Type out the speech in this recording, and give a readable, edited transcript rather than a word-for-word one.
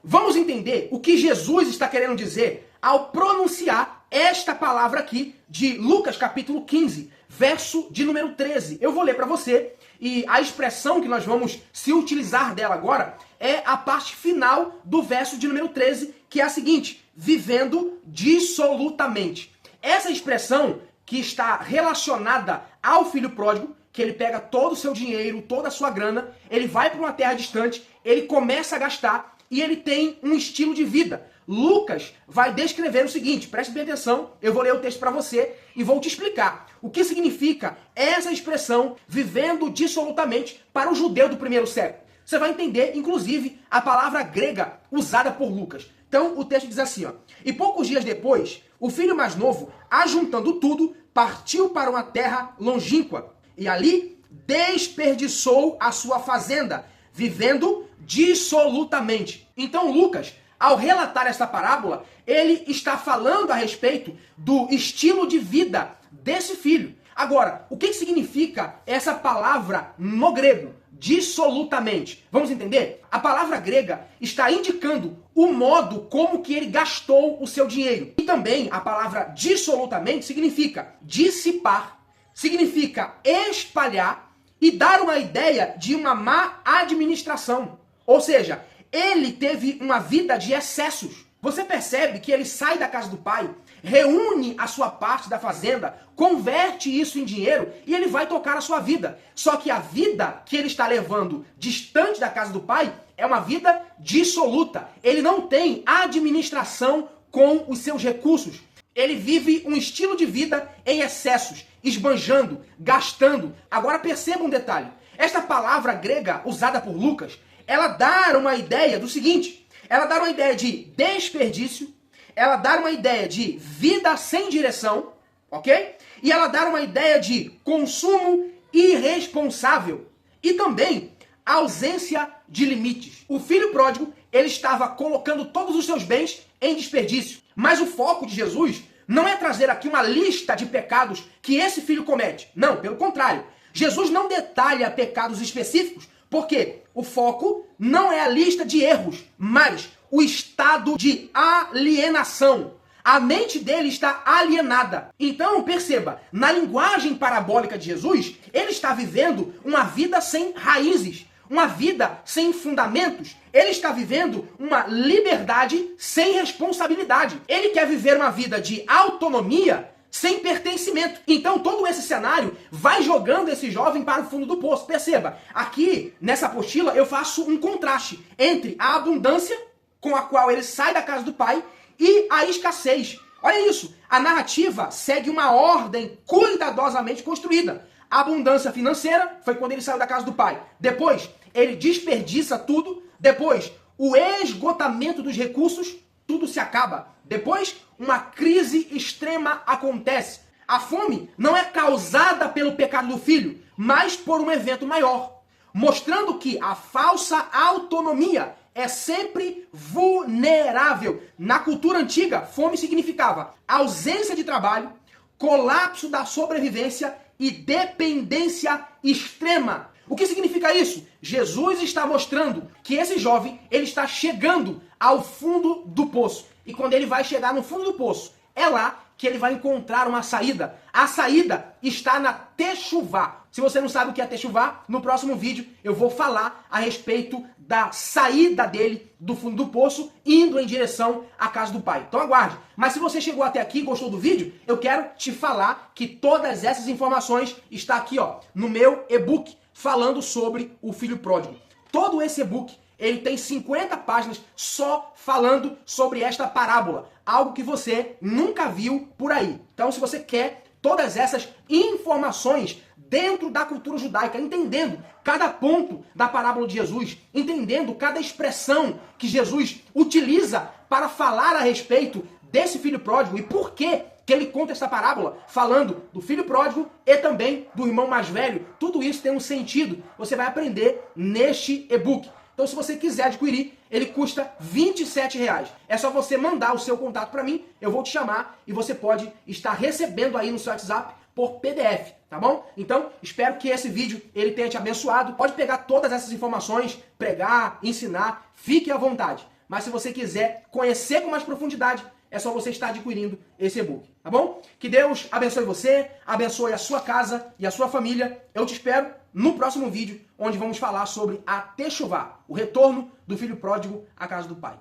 vamos entender o que Jesus está querendo dizer ao pronunciar esta palavra aqui de Lucas capítulo 15, verso de número 13. Eu vou ler para você e a expressão que nós vamos se utilizar dela agora é a parte final do verso de número 13, que é a seguinte: vivendo dissolutamente. Essa expressão que está relacionada ao filho pródigo, que ele pega todo o seu dinheiro, toda a sua grana, ele vai para uma terra distante, ele começa a gastar e ele tem um estilo de vida. Lucas vai descrever o seguinte, preste bem atenção, eu vou ler o texto para você e vou te explicar o que significa essa expressão vivendo dissolutamente para o judeu do primeiro século. Você vai entender, inclusive, a palavra grega usada por Lucas. Então, o texto diz assim, ó: e poucos dias depois, o filho mais novo, ajuntando tudo, partiu para uma terra longínqua e ali desperdiçou a sua fazenda, vivendo dissolutamente. Então, Lucas, ao relatar esta parábola, ele está falando a respeito do estilo de vida desse filho. Agora, o que significa essa palavra no grego? Dissolutamente. Vamos entender? A palavra grega está indicando o modo como que ele gastou o seu dinheiro. E também a palavra dissolutamente significa dissipar, significa espalhar e dar uma ideia de uma má administração. Ou seja, ele teve uma vida de excessos. Você percebe que ele sai da casa do pai, reúne a sua parte da fazenda, converte isso em dinheiro e ele vai tocar a sua vida. Só que a vida que ele está levando distante da casa do pai é uma vida dissoluta. Ele não tem administração com os seus recursos. Ele vive um estilo de vida em excessos, esbanjando, gastando. Agora perceba um detalhe. Esta palavra grega usada por Lucas, ela dá uma ideia do seguinte: ela dá uma ideia de desperdício, ela dá uma ideia de vida sem direção, ok? E ela dá uma ideia de consumo irresponsável e também ausência de limites. O filho pródigo, ele estava colocando todos os seus bens em desperdício. Mas o foco de Jesus não é trazer aqui uma lista de pecados que esse filho comete. Não, pelo contrário. Jesus não detalha pecados específicos, porque o foco não é a lista de erros, mas o estado de alienação. A mente dele está alienada. Então, perceba, na linguagem parabólica de Jesus, ele está vivendo uma vida sem raízes, uma vida sem fundamentos. Ele está vivendo uma liberdade sem responsabilidade. Ele quer viver uma vida de autonomia sem pertencimento. Então todo esse cenário vai jogando esse jovem para o fundo do poço. Perceba, aqui nessa apostila eu faço um contraste entre a abundância com a qual ele sai da casa do pai e a escassez. Olha isso, a narrativa segue uma ordem cuidadosamente construída. A abundância financeira foi quando ele saiu da casa do pai. Depois, ele desperdiça tudo. Depois, o esgotamento dos recursos, tudo se acaba. Depois, uma crise extrema acontece. A fome não é causada pelo pecado do filho, mas por um evento maior, mostrando que a falsa autonomia é sempre vulnerável. Na cultura antiga, fome significava ausência de trabalho, colapso da sobrevivência e dependência extrema. O que significa isso? Jesus está mostrando que esse jovem, ele está chegando ao fundo do poço. E quando ele vai chegar no fundo do poço, é lá que ele vai encontrar uma saída. A saída está na techuvá. Se você não sabe o que é techuvá, no próximo vídeo eu vou falar a respeito da saída dele do fundo do poço, indo em direção à casa do pai. Então aguarde. Mas se você chegou até aqui e gostou do vídeo, eu quero te falar que todas essas informações estão aqui, ó, no meu e-book falando sobre o filho pródigo. Todo esse e-book, ele tem 50 páginas só falando sobre esta parábola. Algo que você nunca viu por aí. Então, se você quer todas essas informações dentro da cultura judaica, entendendo cada ponto da parábola de Jesus, entendendo cada expressão que Jesus utiliza para falar a respeito desse filho pródigo e por que ele conta essa parábola falando do filho pródigo e também do irmão mais velho. Tudo isso tem um sentido. Você vai aprender neste e-book. Então, se você quiser adquirir, ele custa R$27. É só você mandar o seu contato para mim, eu vou te chamar e você pode estar recebendo aí no seu WhatsApp por PDF, tá bom? Então, espero que esse vídeo ele tenha te abençoado. Pode pegar todas essas informações, pregar, ensinar, fique à vontade. mas se você quiser conhecer com mais profundidade, é só você estar adquirindo esse e-book, tá bom? Que Deus abençoe você, abençoe a sua casa e a sua família. Eu te espero no próximo vídeo, onde vamos falar sobre a Techuvá, o retorno do filho pródigo à casa do pai.